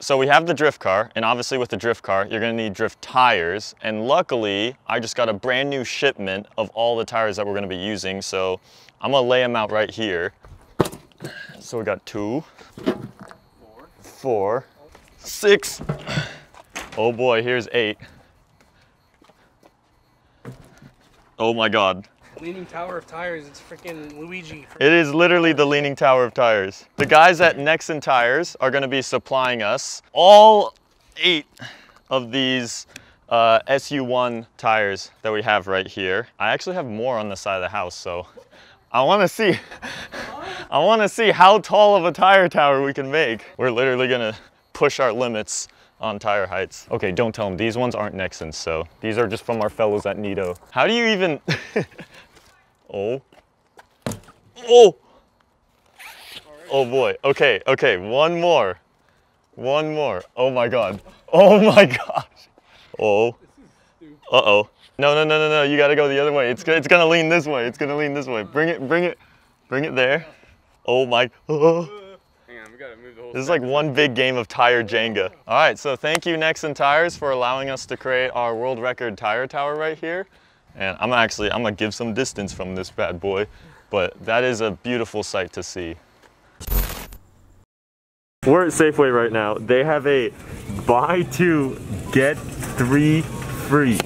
So we have the drift car, and obviously with the drift car, you're gonna need drift tires. And luckily, I just got a brand new shipment of all the tires that we're gonna be using. So I'm gonna lay them out right here. So we got 2, 4, 6. Oh boy, here's 8. Oh my God. Leaning tower of tires, it's freaking Luigi. It is literally the leaning tower of tires. The guys at Nexen Tires are gonna be supplying us all 8 of these SU1 tires that we have right here. I actually have more on the side of the house, so I wanna see, how tall of a tire tower we can make. We're literally gonna push our limits on tire heights. Okay, don't tell them, these ones aren't Nexens, so these are just from our fellows at Nito. How do you even, oh boy, okay, one more. Oh my God, oh, uh-oh. No, you gotta go the other way. It's gonna lean this way, Bring it there. Oh my, oh. Hang on, we gotta move the whole This is like one big game of tire Jenga. All right, so thank you Nexen Tires for allowing us to create our world record tire tower right here. And I'm gonna give some distance from this bad boy, but that is a beautiful sight to see. We're at Safeway right now. They have a buy 2, get 3 free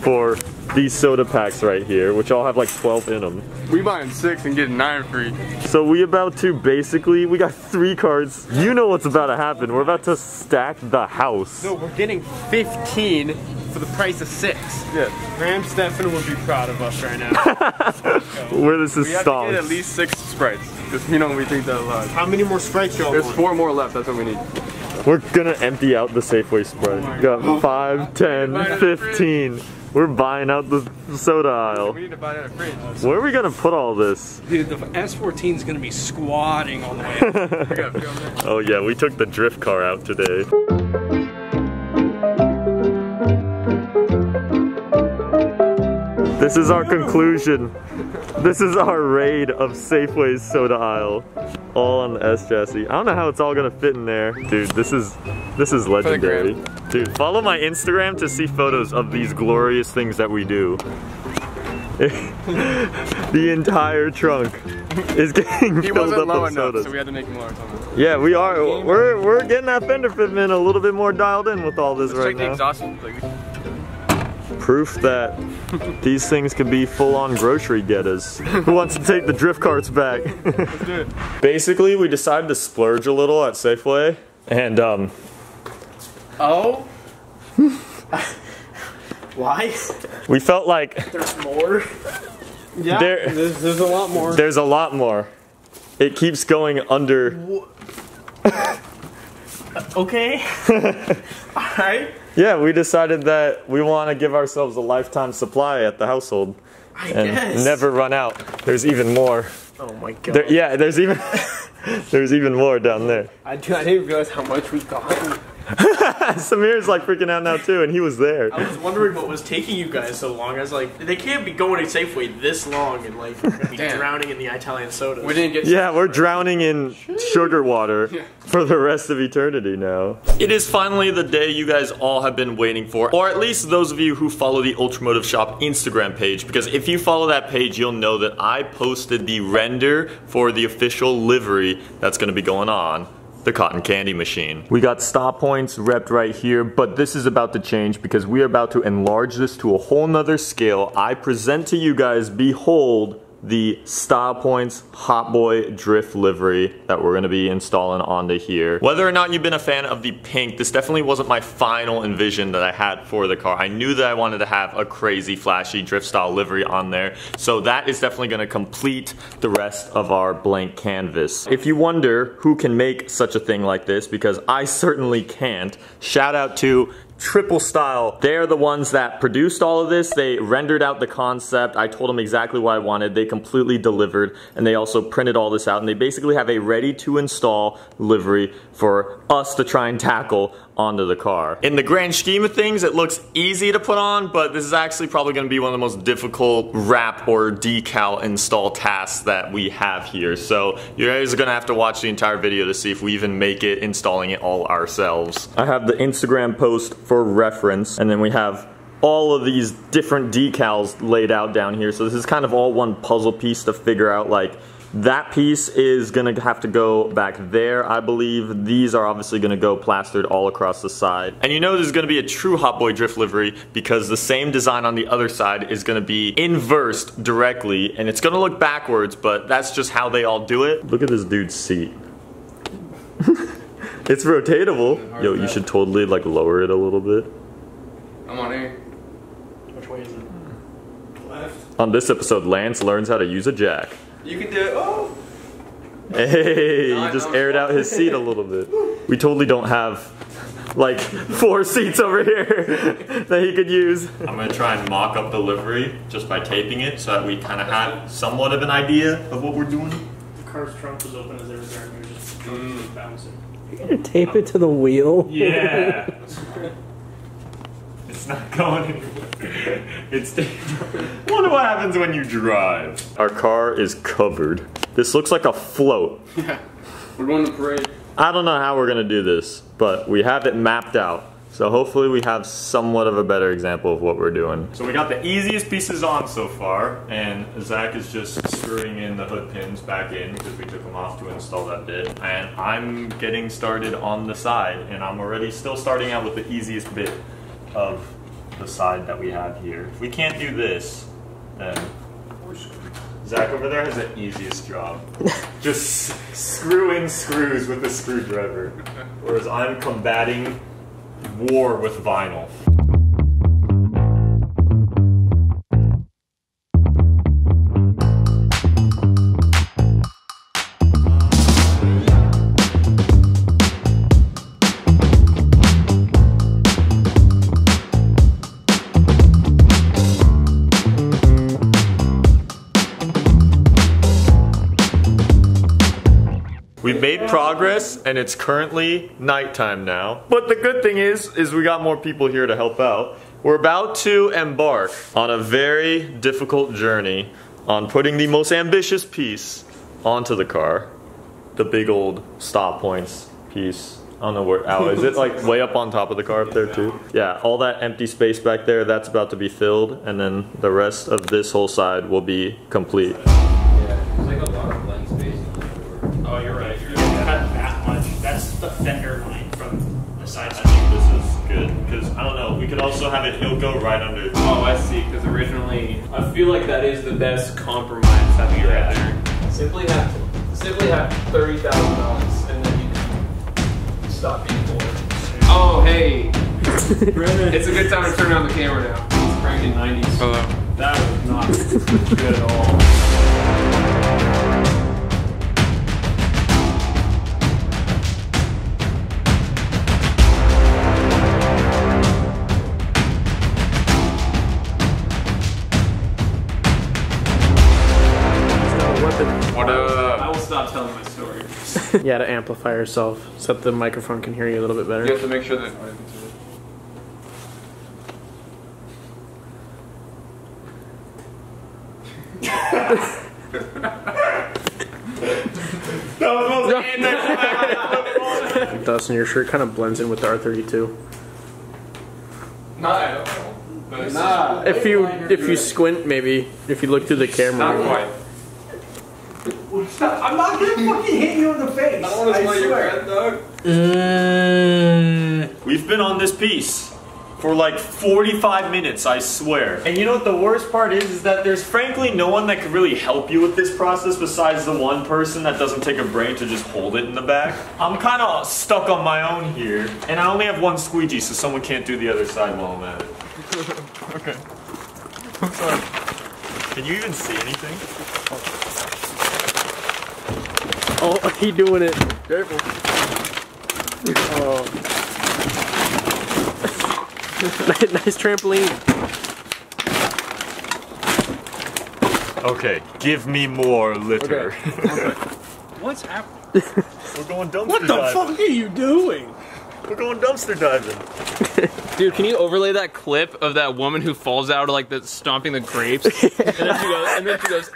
for these soda packs right here, which all have like 12 in them. We buying 6 and getting 9 free. So we got 3 cards. You know what's about to happen. We're about to stack the house. No, we're getting 15 for the price of 6. Yeah. Graham Stephan would be proud of us right now. Where this is We have to get at least 6 Sprites, because we think that a lot. How many more Sprites y'all There's want? 4 more left, that's what we need. We're gonna empty out the Safeway Sprite. We got 5, 10, 15. We're buying out the soda aisle. We need to buy that fridge. Where are we gonna put all this? Dude, the S14 is gonna be squatting on the way. Oh yeah, we took the drift car out today. This is our conclusion. This is our raid of Safeway's soda aisle. All on the S chassis. I don't know how it's all gonna fit in there. Dude, this is legendary. Dude, follow my Instagram to see photos of these glorious things that we do. The entire trunk is getting filled up with sodas. So we had to make more. Yeah, we are. We're getting that fender fitment a little bit more dialed in with all this right now. Proof that these things can be full-on grocery getters. Who wants to take the drift carts back? Let's do it. Basically, we decided to splurge a little at Safeway, and Oh? Why? we felt like There's more? Yeah, there's a lot more. there's a lot more. It keeps going under. Okay. Alright. Yeah, we decided that we want to give ourselves a lifetime supply at the household. I And guess. never run out. There's even more. Oh my God. Yeah, there's even there's even more down there. I didn't realize how much we got. Samir's like freaking out now too, and he was there. I was wondering what was taking you guys so long. I was like, they can't be going to Safeway this long and like we're gonna be drowning in the Italian sodas. We didn't get. Yeah, we're drowning in sugar water for the rest of eternity now. It is finally the day you guys all have been waiting for, or at least those of you who follow the UltraMotive Shop Instagram page, because if you follow that page, you'll know that I posted the render for the official livery that's gonna be going on the cotton candy machine. We got stop points repped right here, but this is about to change because we are about to enlarge this to a whole nother scale. I present to you guys, behold, the Style Points Hot Boy Drift livery that we're gonna be installing onto here. Whether or not you've been a fan of the pink, this definitely wasn't my final envision that I had for the car. I knew that I wanted to have a crazy, flashy drift style livery on there, so that is definitely gonna complete the rest of our blank canvas. If you wonder who can make such a thing like this, because I certainly can't, shout out to JackUltraMotive. They're the ones that produced all of this. They rendered out the concept. I told them exactly what I wanted. They completely delivered, and they also printed all this out, and they basically have a ready-to-install livery for us to try and tackle onto the car. In the grand scheme of things, it looks easy to put on, but this is actually probably going to be one of the most difficult wrap or decal install tasks that we have here. So you guys are going to have to watch the entire video to see if we even make it installing it all ourselves. I have the Instagram post for reference, and then we have all of these different decals laid out down here. So this is kind of all one puzzle piece to figure out, like, that piece is gonna have to go back there, I believe. These are obviously gonna go plastered all across the side. And you know this is gonna be a true Hot Boy Drift livery because the same design on the other side is gonna be inversed directly, and it's gonna look backwards, but that's just how they all do it. Look at this dude's seat. It's rotatable. Yo, you should totally like lower it a little bit. I'm on air. Which way is it? Left. On this episode, Lance learns how to use a jack. You can do it. Oh! Hey, he just aired out his seat a little bit. We totally don't have like 4 seats over here that he could use. I'm gonna try and mock up the livery just by taping it so that we kind of have somewhat of an idea of what we're doing. The car's trunk was open as they were there, and we were just bouncing. You're gonna tape it to the wheel? Yeah. It's not going anywhere. It's. Wonder what happens when you drive. Our car is covered. This looks like a float. Yeah. We're going to parade. I don't know how we're gonna do this, but we have it mapped out. So hopefully we have somewhat of a better example of what we're doing. So we got the easiest pieces on so far, and Zach is just screwing in the hood pins back in because we took them off to install that bit. And I'm getting started on the side, and I'm already still starting out with the easiest bit of the side that we have here. If we can't do this, then Zach over there has the easiest job. Just screw in screws with a screwdriver, whereas I'm combating war with vinyl. We've made progress, and it's currently nighttime now. But the good thing is we got more people here to help out. We're about to embark on a very difficult journey on putting the most ambitious piece onto the car. The big old stop points piece. I don't know where, Al, is it like way up on top of the car up there too? Yeah, all that empty space back there, that's about to be filled, and then the rest of this whole side will be complete. Yeah, there's like a lot of blank space in the door. Oh, you're right. You're not that much. That's the fender line from the side. I think this is good, because I don't know, we could also have it, it'll go right under. Oh, I see, because originally, I feel like that is the best compromise having it right there. Simply have $30,000 and then you can stop being bored. Oh, hey. It's a good time to turn on the camera now. It's cranked in 90s. Hello. That was not good at all. What I will stop telling my story. You gotta amplify yourself so that the microphone can hear you a little bit better. You have to make sure that. Dustin, your shirt kind of blends in with the R32. Not at all. But Nah. If you squint, maybe if you look through the camera. not quite. Stop. I'm not gonna fucking hit you in the face. I don't want to smell your swear. breath, dog. We've been on this piece for like 45 minutes, I swear. And you know what the worst part is that there's frankly no one that could really help you with this process besides the one person that doesn't take a brain to just hold it in the back. I'm kind of stuck on my own here, and I only have one squeegee, so someone can't do the other side while I'm at it. Okay. I'm sorry. Can you even see anything? Oh, he doing it. Careful. Oh. Nice trampoline. Okay, give me more litter. Okay. What's happening? We're going dumpster What the diving. fuck are you doing? We're going dumpster diving. Dude, can you overlay that clip of that woman who falls out of like the stomping the grapes? and then she goes,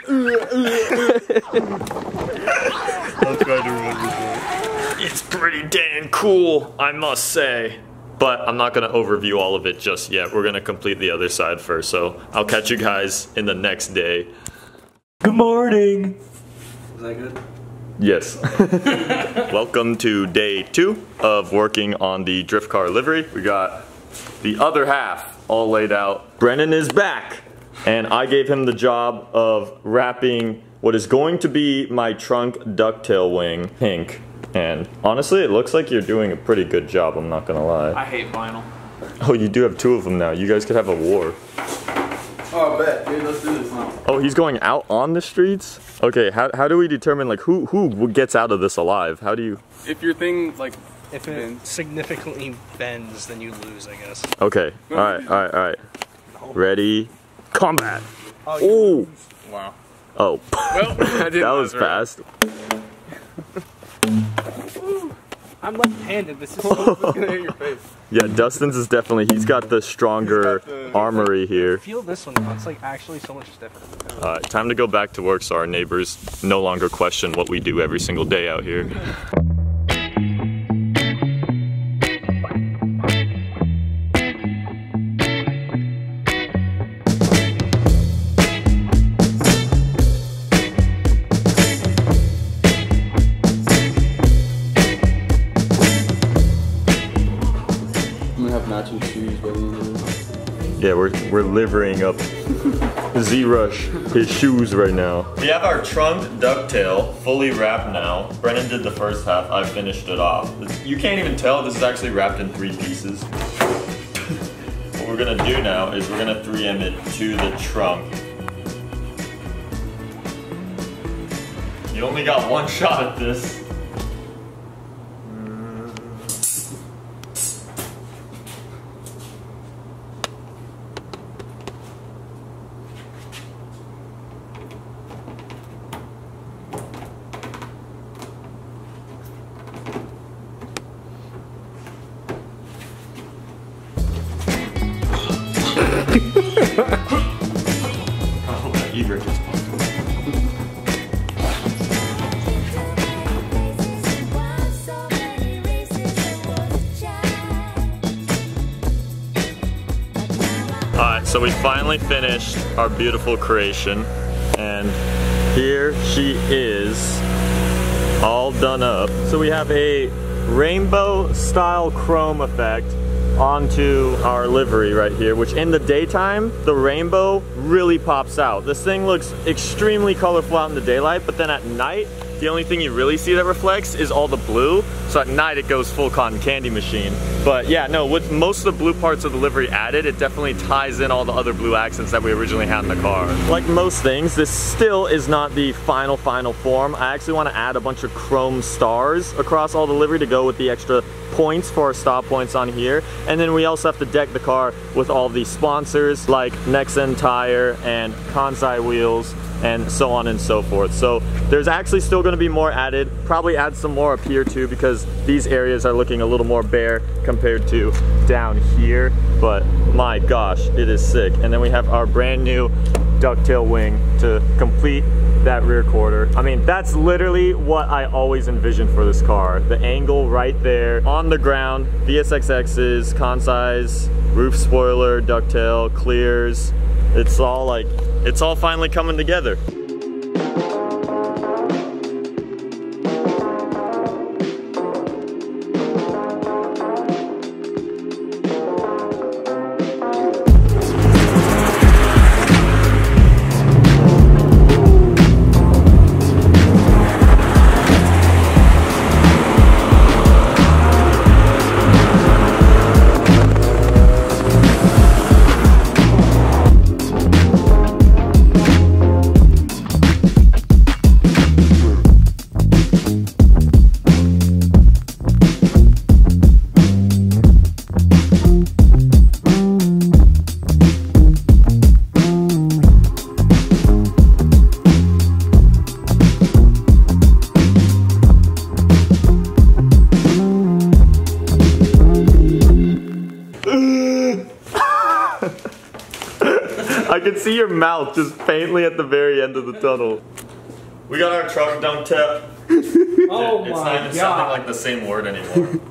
I'll try to remember that. It's pretty damn cool, I must say. But I'm not gonna overview all of it just yet. We're gonna complete the other side first, so I'll catch you guys in the next day. Good morning. Is that good? Yes. Welcome to day 2 of working on the drift car livery. We got the other half all laid out. Brennan is back, and I gave him the job of wrapping what is going to be my trunk ducktail wing pink. And honestly, it looks like you're doing a pretty good job, I'm not gonna lie. I hate vinyl. Oh, you do have 2 of them now. You guys could have a war. Oh, I bet. Dude, let's do this now. Oh, he's going out on the streets? Okay, how do we determine like who gets out of this alive? How do you... If your thing, like, If it significantly bends, then you lose, I guess. Okay, alright. Ready, combat! Oh, Oh! Wow. Oh. Well, I didn't That was right. fast. I'm left-handed. This is so gonna hit your face. Yeah, Dustin's is definitely, he's got the stronger armory here. feel this one though. It's like actually so much different. Alright, time to go back to work so our neighbors no longer question what we do every single day out here. I'm gonna have matching shoes by the end of this. Yeah, we're livering up Z-Rush, his shoes right now. We have our trunk ducktail fully wrapped now. Brennan did the first half, I finished it off. You can't even tell this is actually wrapped in 3 pieces. What we're gonna do now is we're gonna 3M it to the trunk. You only got 1 shot at this. I hope that egret gets pumped. Alright, so we finally finished our beautiful creation, and here she is, all done up. So we have a rainbow style chrome effect onto our livery right here, which in the daytime, the rainbow really pops out. This thing looks extremely colorful out in the daylight, but then at night, the only thing you really see that reflects is all the blue. So at night it goes full cotton candy machine. But yeah, no, with most of the blue parts of the livery added, it definitely ties in all the other blue accents that we originally had in the car. Like most things, this still is not the final form. I actually want to add a bunch of chrome stars across all the livery to go with the extra points for our stop points on here. And then we also have to deck the car with all the sponsors like Nexen Tire and Kansai wheels and so on and so forth. So there's actually still going to be more added. Probably add some more up here too, because these areas are looking a little more bare compared to down here. But my gosh, it is sick. And then we have our brand new ducktail wing to complete that rear quarter. I mean, that's literally what I always envisioned for this car. The angle right there on the ground, VSXXs, Kansai's, roof spoiler, ducktail, clears. It's all finally coming together. I can see your mouth just faintly at the very end of the tunnel. We got our trunk ducktail. Oh It's not my even something god. like the same word anymore.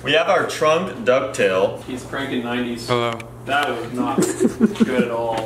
We have our trunk ducktail. He's cranking 90s. Hello. That was not good at all.